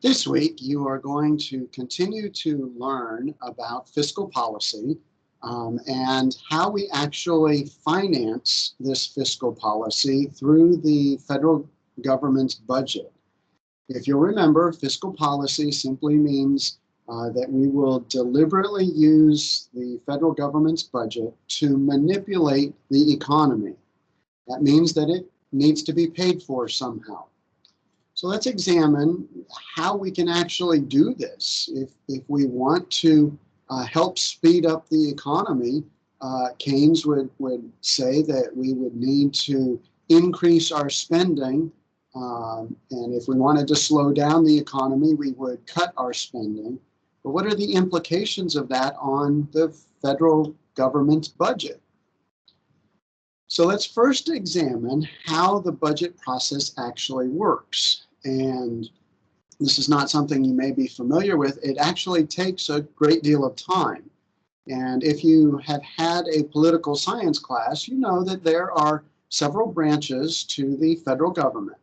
This week, you are going to continue to learn about fiscal policy and how we actually finance this fiscal policy through the federal government's budget. If you'll remember, fiscal policy simply means that we will deliberately use the federal government's budget to manipulate the economy. That means that it needs to be paid for somehow. So let's examine how we can actually do this. If we want to help speed up the economy, Keynes would say that we would need to increase our spending. And if we wanted to slow down the economy, we would cut our spending. But what are the implications of that on the federal government's budget? So let's first examine how the budget process actually works. And this is not something you may be familiar with. It actually takes a great deal of time. And if you have had a political science class, you know that there are several branches to the federal government.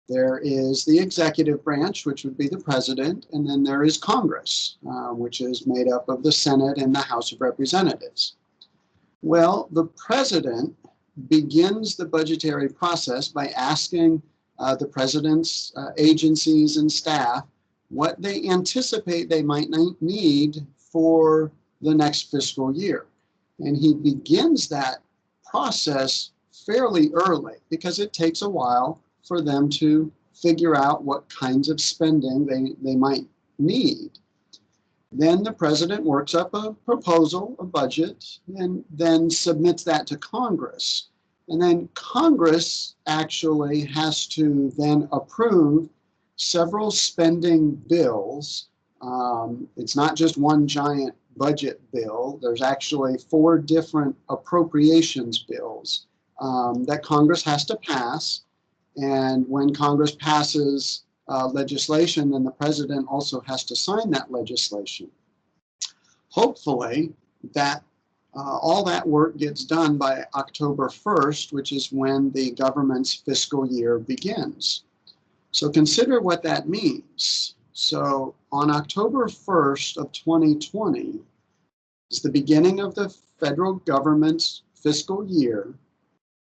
There is the executive branch, which would be the president, and then there is Congress, which is made up of the Senate and the House of Representatives. Well, the president begins the budgetary process by asking the president's agencies and staff what they anticipate they might need for the next fiscal year. And he begins that process fairly early because it takes a while for them to figure out what kinds of spending they might need. Then the president works up a proposal, a budget, and then submits that to Congress. And then Congress actually has to then approve several spending bills. It's not just one giant budget bill. There's actually 4 different appropriations bills that Congress has to pass. And when Congress passes legislation, then the president also has to sign that legislation. Hopefully, that all that work gets done by October 1st, which is when the government's fiscal year begins. So consider what that means. So on October 1st of 2020 is the beginning of the federal government's fiscal year.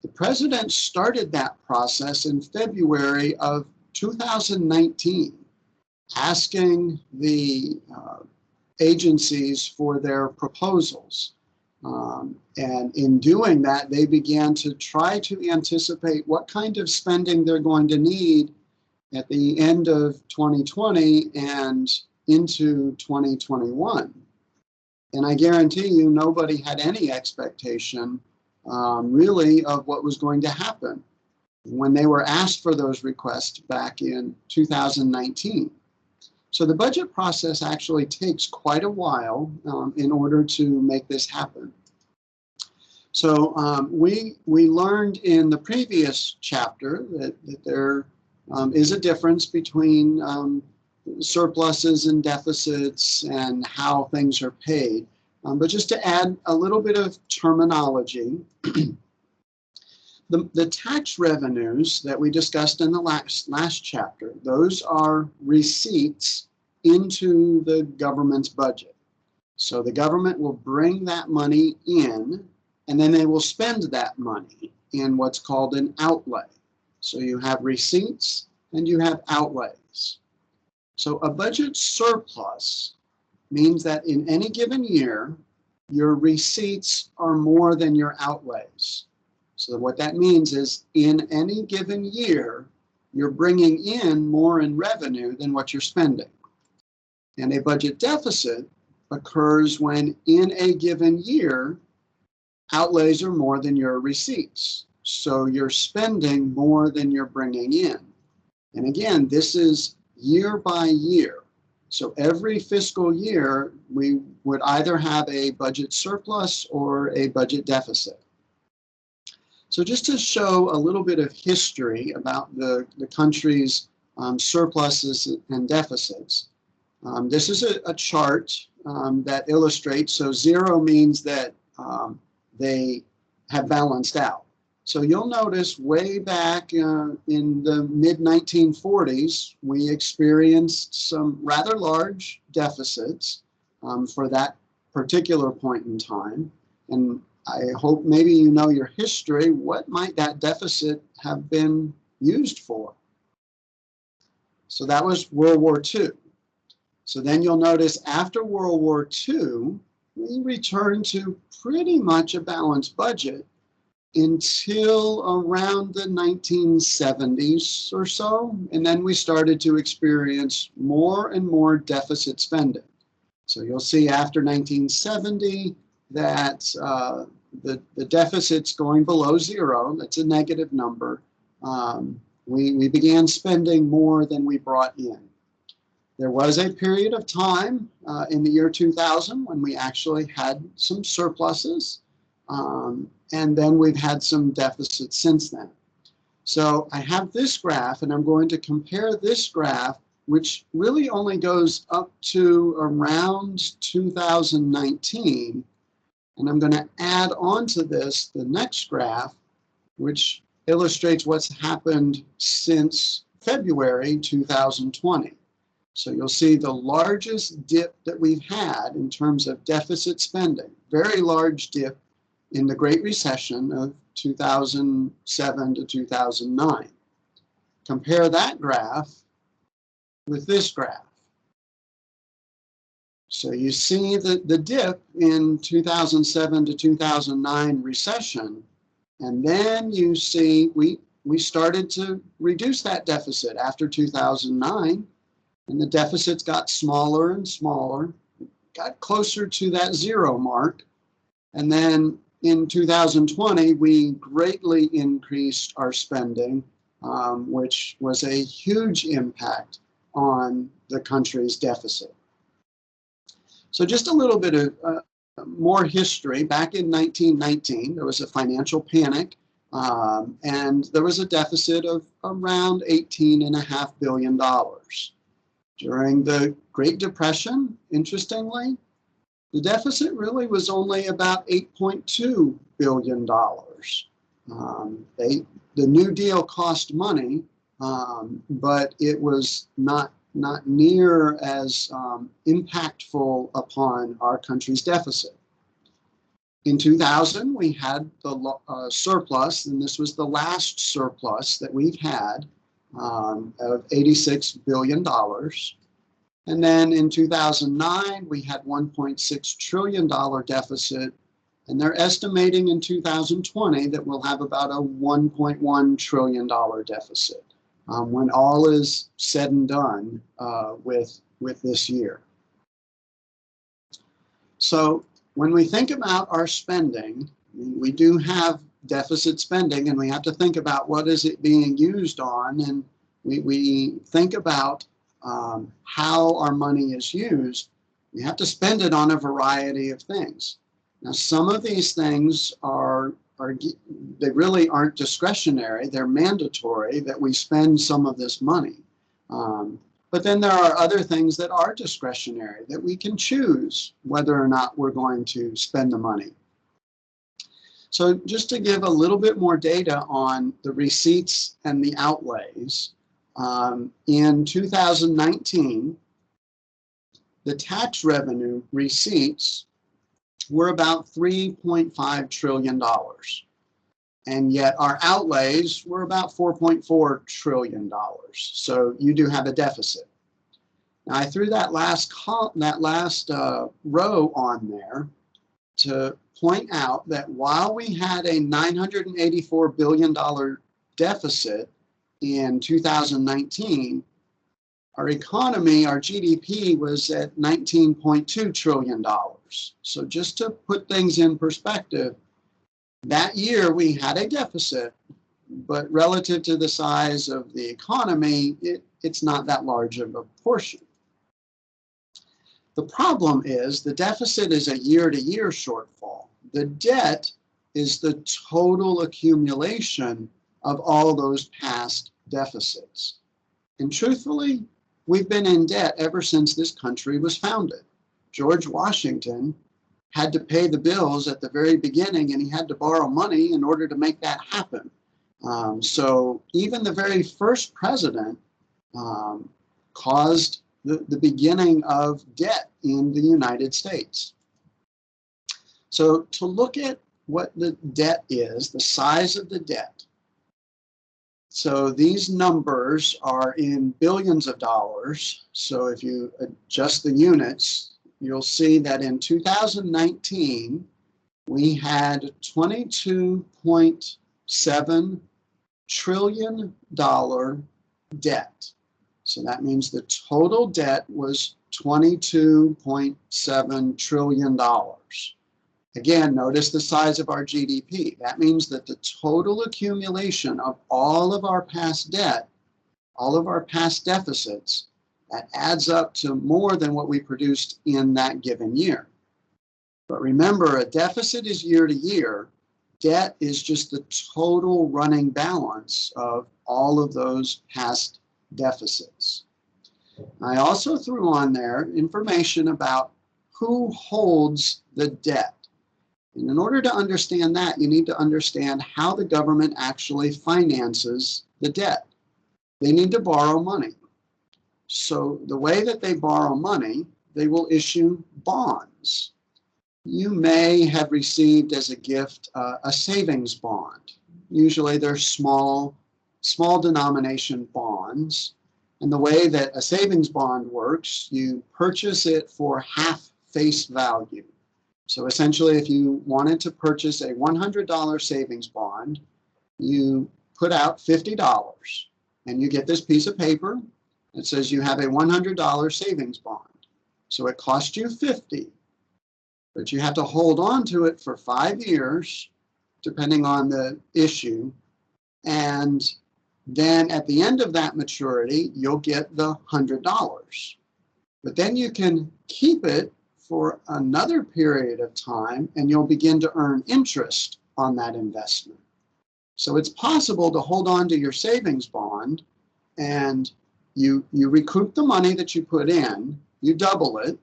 The president started that process in February of 2019, asking the agencies for their proposals. And in doing that, they began to try to anticipate what kind of spending they're going to need at the end of 2020 and into 2021. And I guarantee you, nobody had any expectation really of what was going to happen when they were asked for those requests back in 2019. So the budget process actually takes quite a while in order to make this happen. So we learned in the previous chapter that there is a difference between surpluses and deficits and how things are paid. But just to add a little bit of terminology, the tax revenues that we discussed in the last chapter, those are receipts into the government's budget. So the government will bring that money in, and then they will spend that money in what's called an outlay. So you have receipts and you have outlays. So a budget surplus means that in any given year, your receipts are more than your outlays. So what that means is in any given year, you're bringing in more in revenue than what you're spending. And a budget deficit occurs when in a given year, outlays are more than your receipts. So you're spending more than you're bringing in. And again, this is year by year. So every fiscal year, we would either have a budget surplus or a budget deficit. So just to show a little bit of history about the country's surpluses and deficits, this is a chart that illustrates, so 0 means that they have balanced out. So you'll notice way back in the mid-1940s, we experienced some rather large deficits for that particular point in time. And I hope maybe you know your history. What might that deficit have been used for? So that was World War II. So then you'll notice after World War II, we returned to pretty much a balanced budget until around the 1970s or so. And then we started to experience more and more deficit spending. So you'll see after 1970 that the deficit's going below zero. That's a negative number. We began spending more than we brought in. There was a period of time in the year 2000 when we actually had some surpluses. And then we've had some deficits since then. So I have this graph, and I'm going to compare this graph, which really only goes up to around 2019. And I'm going to add on to this the next graph, which illustrates what's happened since February 2020. So you'll see the largest dip that we've had in terms of deficit spending, very large dip in the Great Recession of 2007 to 2009. Compare that graph with this graph. So you see the dip in 2007 to 2009 recession, and then you see we started to reduce that deficit after 2009, and the deficits got smaller and smaller, got closer to that zero mark, and then in 2020, we greatly increased our spending, which was a huge impact on the country's deficit. So just a little bit of more history. Back in 1919, there was a financial panic, and there was a deficit of around $18.5 billion. During the Great Depression, interestingly, the deficit really was only about $8.2 billion. The New Deal cost money, but it was not near as impactful upon our country's deficit. In 2000, we had the surplus, and this was the last surplus that we've had of $86 billion. And then in 2009, we had $1.6 trillion deficit, and they're estimating in 2020 that we'll have about a $1.1 trillion deficit when all is said and done with this year. So when we think about our spending, we do have deficit spending, and we have to think about what is it being used on, and we think about how our money is used. We have to spend it on a variety of things. Now, some of these things they really aren't discretionary. They're mandatory that we spend some of this money. But then there are other things that are discretionary that we can choose whether or not we're going to spend the money. So just to give a little bit more data on the receipts and the outlays, in 2019, the tax revenue receipts were about $3.5 trillion. And yet our outlays were about $4.4 trillion. So you do have a deficit. Now I threw that last row on there to point out that while we had a $984 billion deficit in 2019, our economy, our GDP, was at $19.2 trillion. So just to put things in perspective, that year we had a deficit, but relative to the size of the economy, it's not that large of a portion. The problem is the deficit is a year-to-year shortfall. The debt is the total accumulation of all those past deficits. And truthfully, we've been in debt ever since this country was founded. George Washington had to pay the bills at the very beginning, and he had to borrow money in order to make that happen. So even the very first president caused the beginning of debt in the United States. So to look at what the debt is, the size of the debt. So these numbers are in billions of dollars. So if you adjust the units, you'll see that in 2019, we had $22.7 trillion debt. So that means the total debt was $22.7 trillion. Again, notice the size of our GDP. That means that the total accumulation of all of our past debt, all of our past deficits, that adds up to more than what we produced in that given year. But remember, a deficit is year to year. Debt is just the total running balance of all of those past deficits. I also threw on there information about who holds the debt. And in order to understand that, you need to understand how the government actually finances the debt. They need to borrow money. So the way that they borrow money, they will issue bonds. You may have received as a gift a savings bond. Usually they're small denomination bonds. And the way that a savings bond works, you purchase it for half face value. So essentially, if you wanted to purchase a $100 savings bond, you put out $50 and you get this piece of paper that says you have a $100 savings bond. So it cost you $50, but you have to hold on to it for 5 years, depending on the issue. And then at the end of that maturity, you'll get the $100. But then you can keep it for another period of time, and you'll begin to earn interest on that investment. So it's possible to hold on to your savings bond, and you recoup the money that you put in, you double it,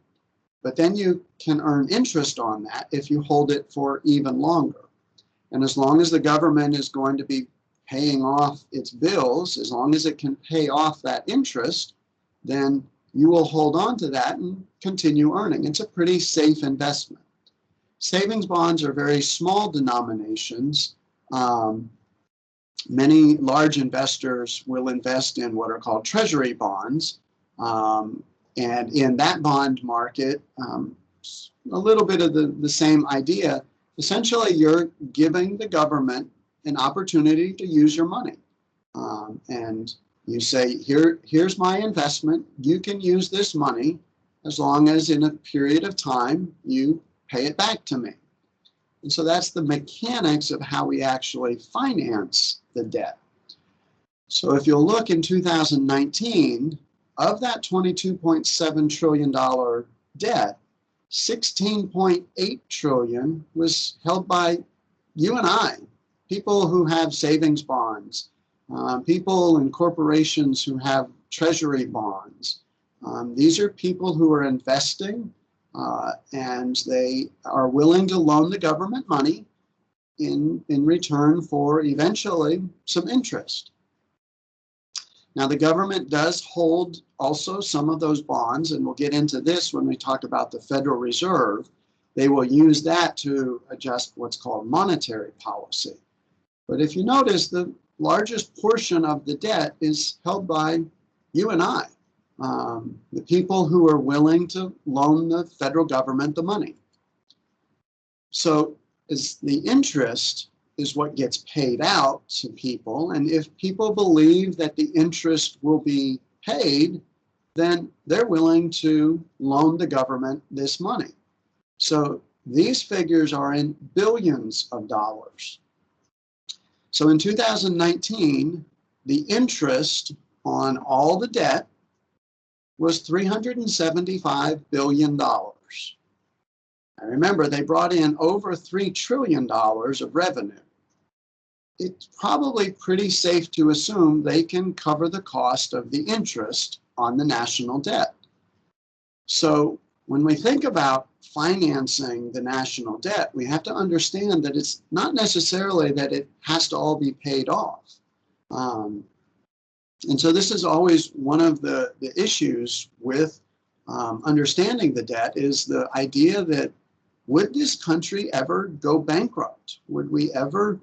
but then you can earn interest on that if you hold it for even longer. And as long as the government is going to be paying off its bills, as long as it can pay off that interest, then you will hold on to that and continue earning. It's a pretty safe investment. Savings bonds are very small denominations. Many large investors will invest in what are called treasury bonds. And in that bond market, a little bit of the same idea. Essentially, you're giving the government an opportunity to use your money. And you say, here's my investment. You can use this money as long as in a period of time you pay it back to me. And so that's the mechanics of how we actually finance the debt. So if you'll look in 2019, of that $22.7 trillion debt, $16.8 trillion was held by you and I, people who have savings bonds, people and corporations who have treasury bonds. These are people who are investing and they are willing to loan the government money in return for eventually some interest. Now, the government does hold also some of those bonds, and we'll get into this when we talk about the Federal Reserve. They will use that to adjust what's called monetary policy. But if you notice, the largest portion of the debt is held by you and I, the people who are willing to loan the federal government the money. So as the interest is what gets paid out to people, and if people believe that the interest will be paid, then they're willing to loan the government this money. So these figures are in billions of dollars. So in 2019, the interest on all the debt was $375 billion. Now remember, they brought in over $3 trillion of revenue. It's probably pretty safe to assume they can cover the cost of the interest on the national debt. So When we think about financing the national debt, we have to understand that it's not necessarily that it has to all be paid off. And so this is always one of the issues with understanding the debt, is the idea that would this country ever go bankrupt? Would we ever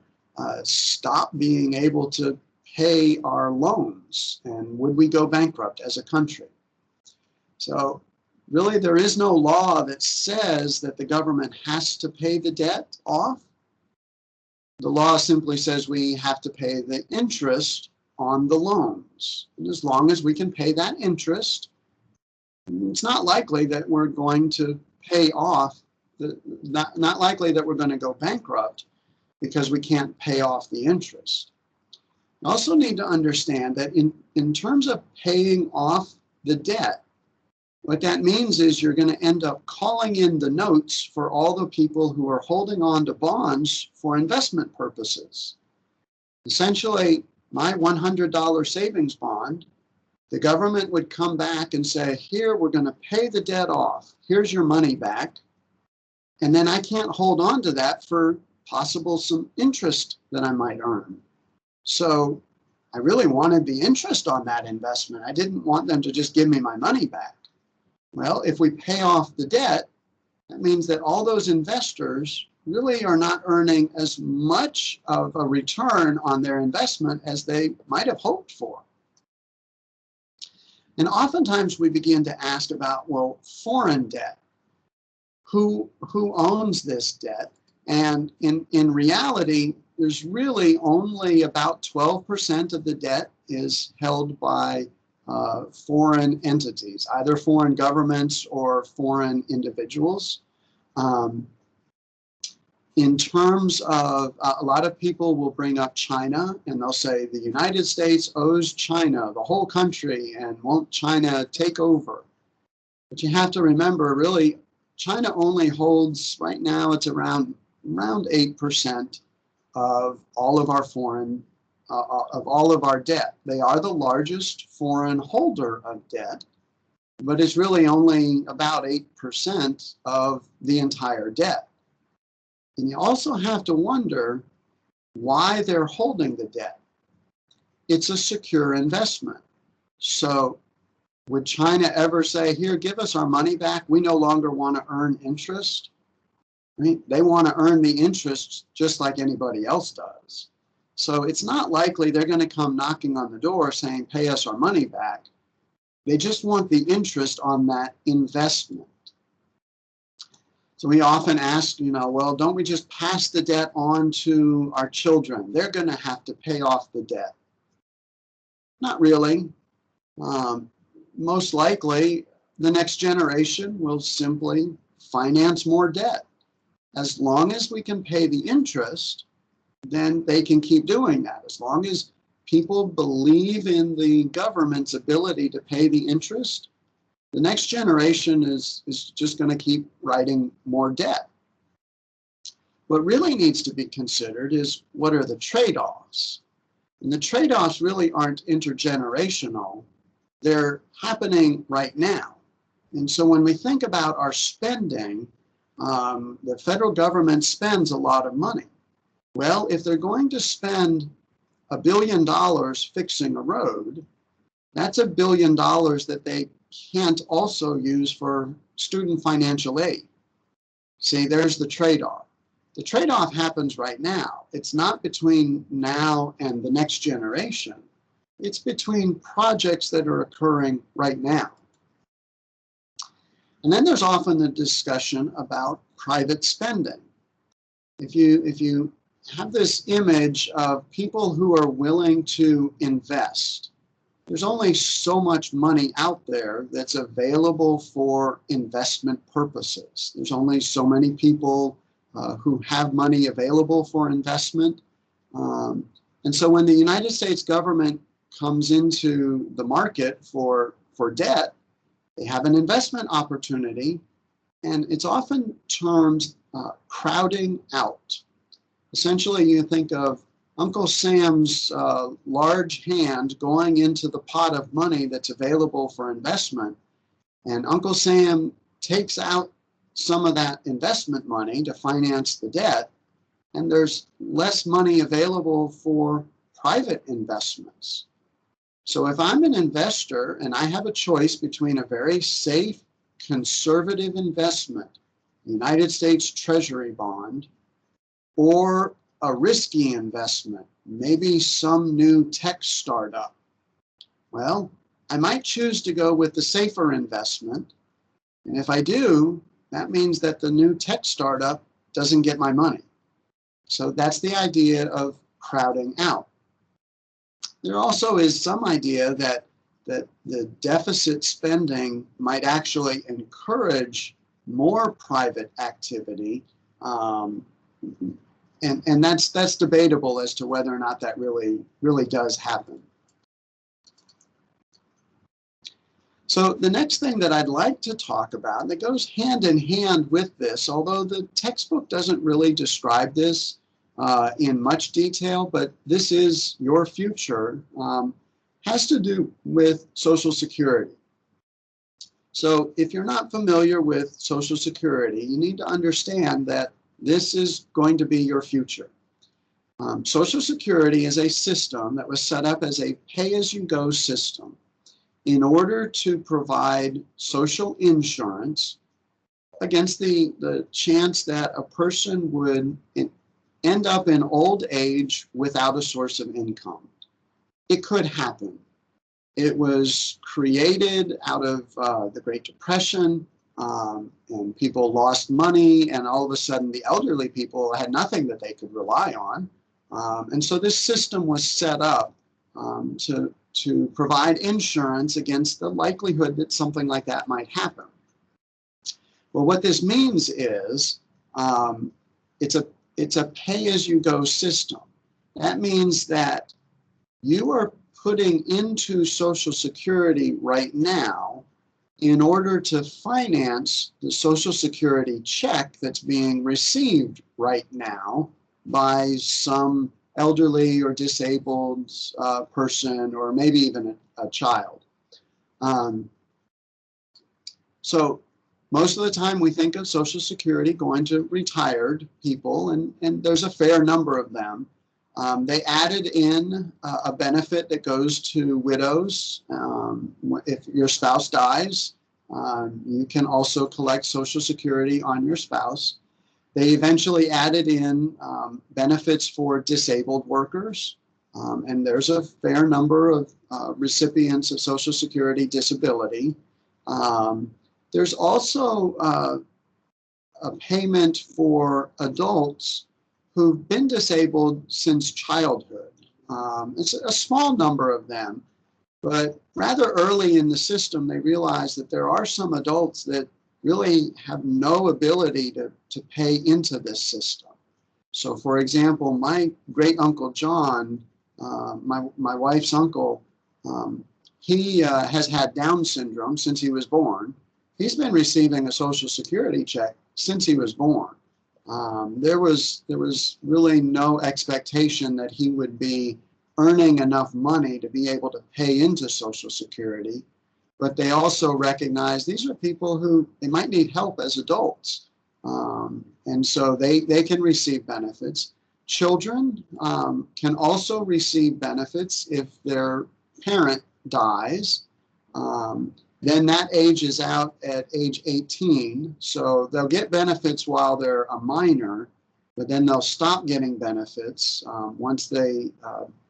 stop being able to pay our loans? And would we go bankrupt as a country? So really, there is no law that says that the government has to pay the debt off. The law simply says we have to pay the interest on the loans. And as long as we can pay that interest, it's not likely that we're going to pay off, not likely that we're going to go bankrupt because we can't pay off the interest. You also need to understand that in terms of paying off the debt, what that means is you're going to end up calling in the notes for all the people who are holding on to bonds for investment purposes. Essentially, my $100 savings bond, the government would come back and say, here, we're going to pay the debt off. Here's your money back. And then I can't hold on to that for possible some interest that I might earn. So I really wanted the interest on that investment. I didn't want them to just give me my money back. Well, if we pay off the debt, that means that all those investors really are not earning as much of a return on their investment as they might have hoped for. And oftentimes we begin to ask about, well, foreign debt. Who owns this debt? And in reality, there's really only about 12% of the debt is held by foreign entities, either foreign governments or foreign individuals. In terms of, a lot of people will bring up China, and they'll say the United States owes China, the whole country, and won't China take over? But you have to remember, really, China only holds, right now, it's around 8% of all of our foreign of all of our debt. They are the largest foreign holder of debt, but it's really only about 8% of the entire debt. And you also have to wonder why they're holding the debt. It's a secure investment. So would China ever say, here, give us our money back? We no longer want to earn interest. I mean, they want to earn the interest just like anybody else does. So it's not likely they're going to come knocking on the door saying, pay us our money back. They just want the interest on that investment. So we often ask, well, don't we just pass the debt on to our children? They're going to have to pay off the debt. Not really. Most likely, the next generation will simply finance more debt. As long as we can pay the interest, then they can keep doing that. As long as people believe in the government's ability to pay the interest, the next generation is just going to keep writing more debt. What really needs to be considered is, what are the trade-offs? And the trade-offs really aren't intergenerational. They're happening right now. And so when we think about our spending, the federal government spends a lot of money. Well, if they're going to spend $1 billion fixing a road, that's $1 billion that they can't also use for student financial aid. See, there's the trade-off. The trade-off happens right now. It's not between now and the next generation. It's between projects that are occurring right now. And then there's often the discussion about private spending. If you have this image of people who are willing to invest, there's only so much money out there that's available for investment purposes. There's only so many people who have money available for investment. And so when the United States government comes into the market for debt, they have an investment opportunity, and it's often termed crowding out. Essentially, you think of Uncle Sam's large hand going into the pot of money that's available for investment, and Uncle Sam takes out some of that investment money to finance the debt, and there's less money available for private investments. So if I'm an investor and I have a choice between a very safe, conservative investment, United States Treasury bond, or a risky investment, maybe some new tech startup, well, I might choose to go with the safer investment. And if I do, that means that the new tech startup doesn't get my money. So that's the idea of crowding out. There also is some idea that the deficit spending might actually encourage more private activity, and that's debatable as to whether or not that really does happen. So the next thing that I'd like to talk about that goes hand in hand with this, although the textbook doesn't really describe this in much detail, but this is your future, has to do with Social Security. So if you're not familiar with Social Security, you need to understand that this is going to be your future. Social Security is a system that was set up as a pay-as-you-go system in order to provide social insurance against the chance that a person would end up in old age without a source of income. It could happen. It was created out of the Great Depression, and people lost money, and all of a sudden the elderly people had nothing that they could rely on. And so this system was set up to provide insurance against the likelihood that something like that might happen. Well, what this means is it's a pay-as-you-go system. That means that you are putting into Social Security right now in order to finance the Social Security check that's being received right now by some elderly or disabled person, or maybe even a child. So most of the time we think of Social Security going to retired people, and there's a fair number of them. They added in a benefit that goes to widows. If your spouse dies, you can also collect Social Security on your spouse. They eventually added in benefits for disabled workers, and there's a fair number of recipients of Social Security disability. There's also a payment for adults who've been disabled since childhood. It's a small number of them, but rather early in the system, they realized that there are some adults that really have no ability to pay into this system. So for example, my great uncle John, my wife's uncle, he has had Down syndrome since he was born. He's been receiving a Social Security check since he was born. There was really no expectation that he would be earning enough money to be able to pay into Social Security. But they also recognize these are people who they might need help as adults. And so they can receive benefits. Children can also receive benefits if their parent dies. Then that ages out at age 18. So they'll get benefits while they're a minor, but then they'll stop getting benefits once they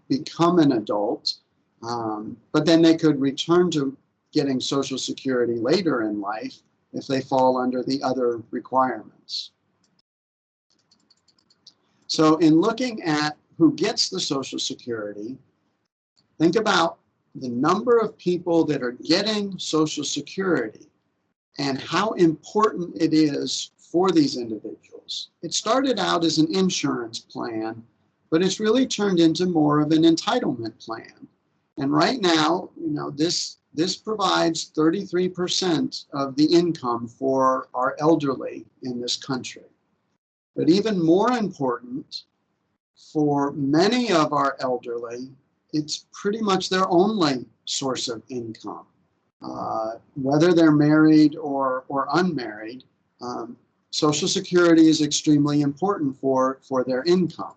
become an adult. But then they could return to getting Social Security later in life if they fall under the other requirements. So in looking at who gets the Social Security, think about the number of people that are getting Social Security and how important it is for these individuals. It started out as an insurance plan, but it's really turned into more of an entitlement plan. And right now, this provides 33% of the income for our elderly in this country. But even more important, for many of our elderly, it's pretty much their only source of income. whether they're married or unmarried, Social Security is extremely important for their income.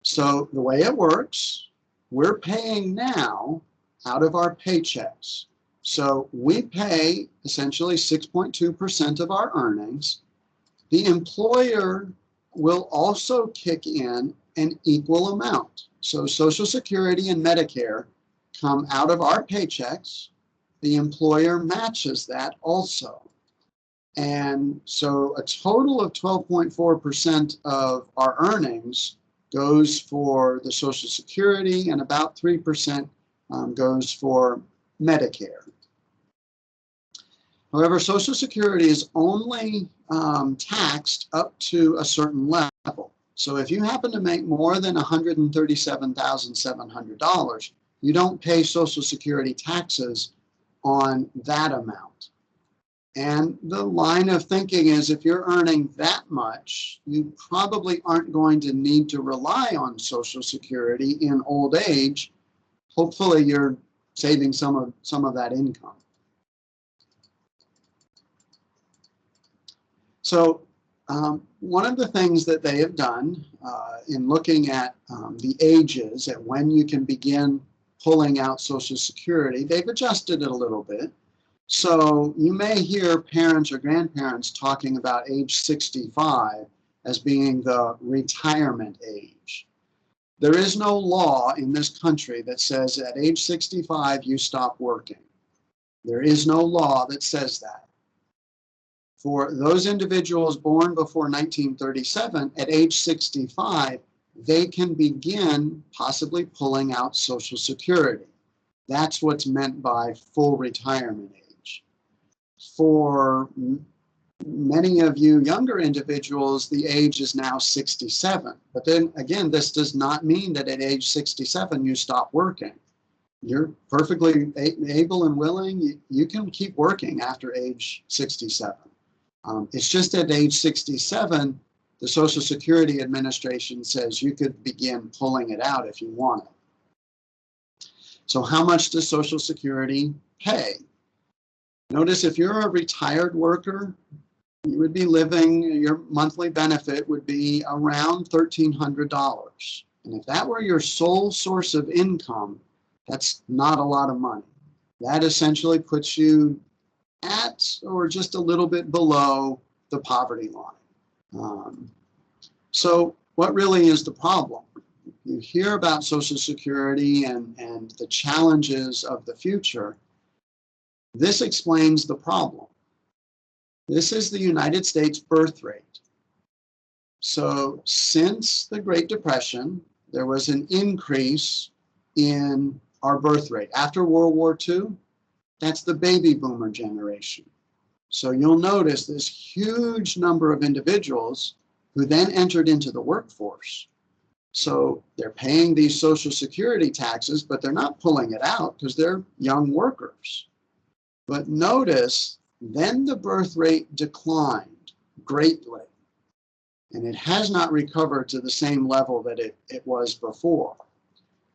So the way it works, we're paying now out of our paychecks. So we pay essentially 6.2% of our earnings. The employer will also kick in an equal amount. So Social Security and Medicare come out of our paychecks. The employer matches that also. And so a total of 12.4% of our earnings goes for the Social Security, and about 3% goes for Medicare. However, Social Security is only taxed up to a certain level. So if you happen to make more than $137,700, you don't pay Social Security taxes on that amount. And the line of thinking is, if you're earning that much, you probably aren't going to need to rely on Social Security in old age. Hopefully you're saving some of that income. So one of the things that they have done in looking at the ages at when you can begin pulling out Social Security, they've adjusted it a little bit. So you may hear parents or grandparents talking about age 65 as being the retirement age. There is no law in this country that says at age 65 you stop working. There is no law that says that. For those individuals born before 1937, at age 65, they can begin possibly pulling out Social Security. That's what's meant by full retirement age. For many of you younger individuals, the age is now 67. But then again, this does not mean that at age 67 you stop working. You're perfectly able and willing. You can keep working after age 67. It's just at age 67, the Social Security Administration says you could begin pulling it out if you want it. So how much does Social Security pay? Notice if you're a retired worker, you would be living, your monthly benefit would be around $1,300. And if that were your sole source of income, that's not a lot of money. That essentially puts you at or just a little bit below the poverty line. So what really is the problem? You hear about Social Security and the challenges of the future. This explains the problem. This is the United States birth rate. So since the Great Depression, there was an increase in our birth rate. After World War II, that's the baby boomer generation. So you'll notice this huge number of individuals who then entered into the workforce. So they're paying these Social Security taxes, but they're not pulling it out because they're young workers. But notice, then the birth rate declined greatly, and it has not recovered to the same level that it was before.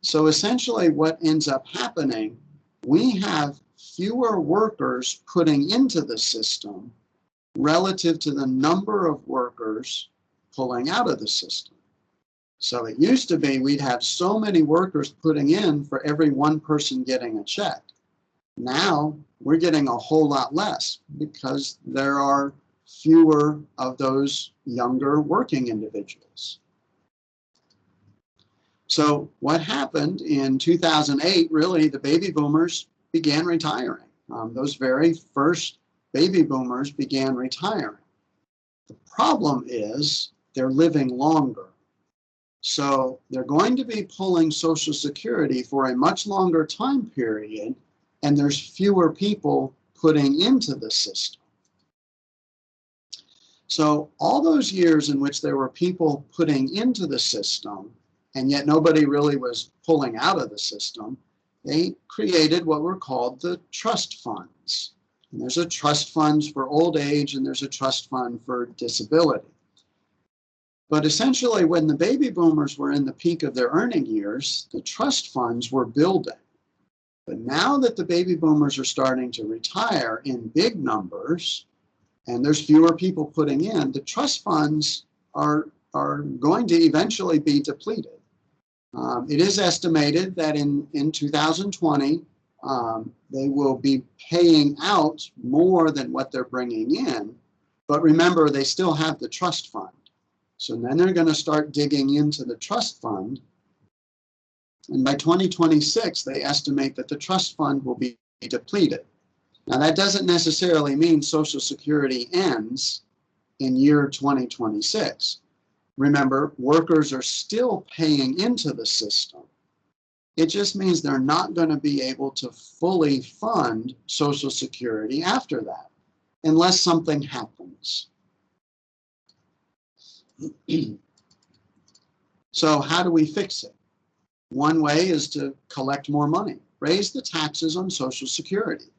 So essentially what ends up happening, we have fewer workers putting into the system relative to the number of workers pulling out of the system. So it used to be we'd have so many workers putting in for every one person getting a check. Now we're getting a whole lot less because there are fewer of those younger working individuals. So what happened in 2008, really, the baby boomers began retiring. Those very first baby boomers began retiring. The problem is they're living longer. So they're going to be pulling Social Security for a much longer time period, and there's fewer people putting into the system. So all those years in which there were people putting into the system, and yet nobody really was pulling out of the system, they created what were called the trust funds. And there's a trust fund for old age, and there's a trust fund for disability. But essentially, when the baby boomers were in the peak of their earning years, the trust funds were building. But now that the baby boomers are starting to retire in big numbers, and there's fewer people putting in, the trust funds are going to eventually be depleted. It is estimated that in 2020, they will be paying out more than what they're bringing in. But remember, they still have the trust fund. So then they're going to start digging into the trust fund. And by 2026, they estimate that the trust fund will be depleted. Now, that doesn't necessarily mean Social Security ends in year 2026. Remember, workers are still paying into the system. It just means they're not going to be able to fully fund Social Security after that, unless something happens. So how do we fix it? One way is to collect more money, raise the taxes on Social Security,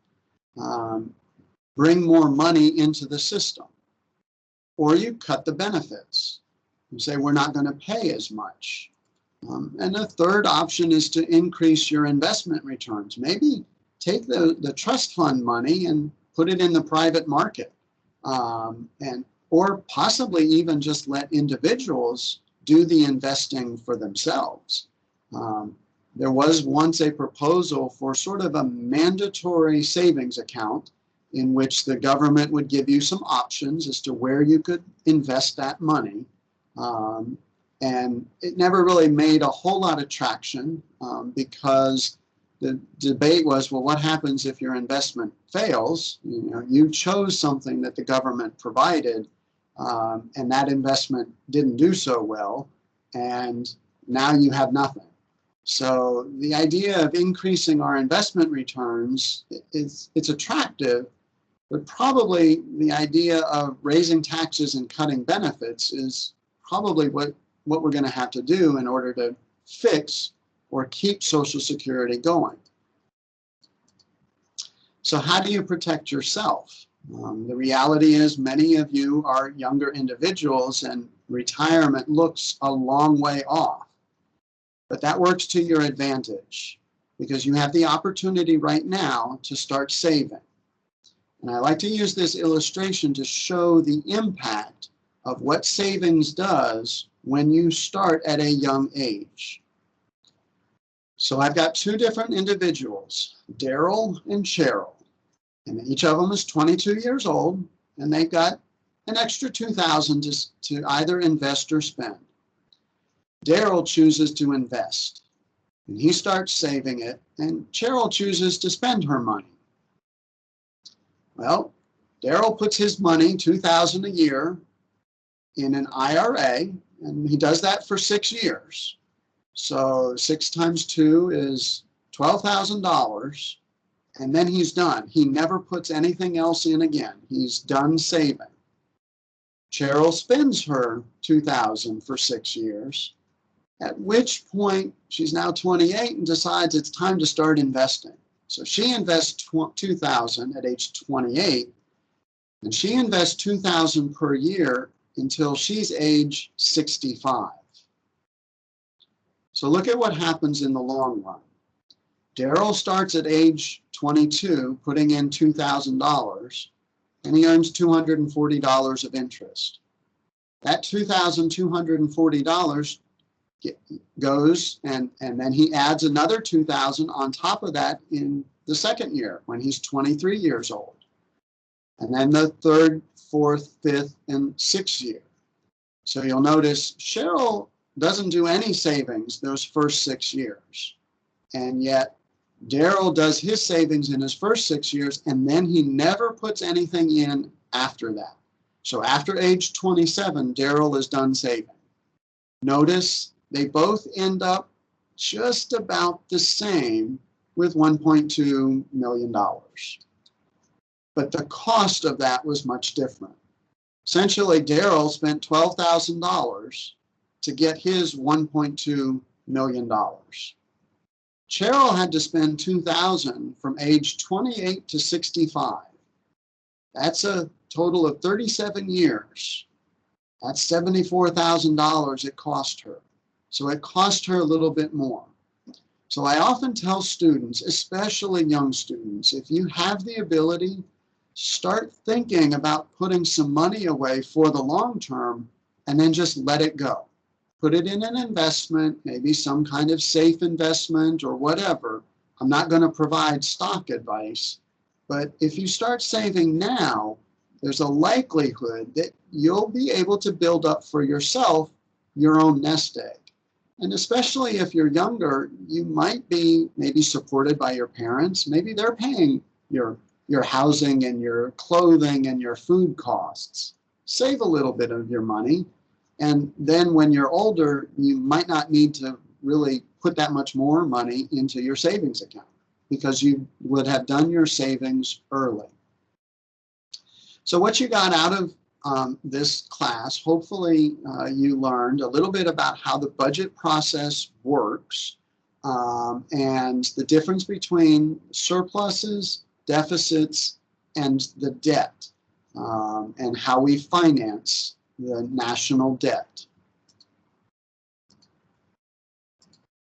bring more money into the system, or you cut the benefits. You say, we're not going to pay as much. And the third option is to increase your investment returns. Maybe take the trust fund money and put it in the private market, or possibly even just let individuals do the investing for themselves. There was once a proposal for sort of a mandatory savings account in which the government would give you some options as to where you could invest that money. And it never really made a whole lot of traction because the debate was, well, what happens if your investment fails? You chose something that the government provided, and that investment didn't do so well, and now you have nothing. So the idea of increasing our investment returns, it's attractive, but probably the idea of raising taxes and cutting benefits is probably what we're going to have to do in order to fix or keep Social Security going. So how do you protect yourself? The reality is many of you are younger individuals and retirement looks a long way off. But that works to your advantage because you have the opportunity right now to start saving. And I like to use this illustration to show the impact of what savings does when you start at a young age. So I've got two different individuals, Daryl and Cheryl, and each of them is 22 years old, and they've got an extra $2,000 to either invest or spend. Daryl chooses to invest, and he starts saving it, and Cheryl chooses to spend her money. Well, Daryl puts his money, $2,000 a year, in an IRA, and he does that for 6 years. So 6 times 2 is $12,000, and then he's done. He never puts anything else in again. He's done saving. Cheryl spends her $2,000 for 6 years, at which point she's now 28 and decides it's time to start investing. So she invests $2,000 at age 28, and she invests $2,000 per year until she's age 65. So look at what happens in the long run. Daryl starts at age 22, putting in $2,000, and he earns $240 of interest. That $2,240 goes, and then he adds another $2,000 on top of that in the second year when he's 23 years old. And then the third, fourth, fifth, and sixth year. So you'll notice Cheryl doesn't do any savings those first 6 years. And yet Daryl does his savings in his first 6 years, and then he never puts anything in after that. So after age 27, Daryl is done saving. Notice they both end up just about the same with $1.2 million. But the cost of that was much different. Essentially, Daryl spent $12,000 to get his $1.2 million. Cheryl had to spend $2,000 from age 28 to 65. That's a total of 37 years. That's $74,000 it cost her. So it cost her a little bit more. So I often tell students, especially young students, if you have the ability, start thinking about putting some money away for the long term and then just let it go. Put it in an investment, maybe some kind of safe investment or whatever. I'm not going to provide stock advice, but if you start saving now, there's a likelihood that you'll be able to build up for yourself your own nest egg. And especially if you're younger, you might be maybe supported by your parents. Maybe they're paying your housing and your clothing and your food costs. Save a little bit of your money. And then when you're older, you might not need to really put that much more money into your savings account because you would have done your savings early. So what you got out of this class, hopefully you learned a little bit about how the budget process works and the difference between surpluses, deficits, and the debt, and how we finance the national debt.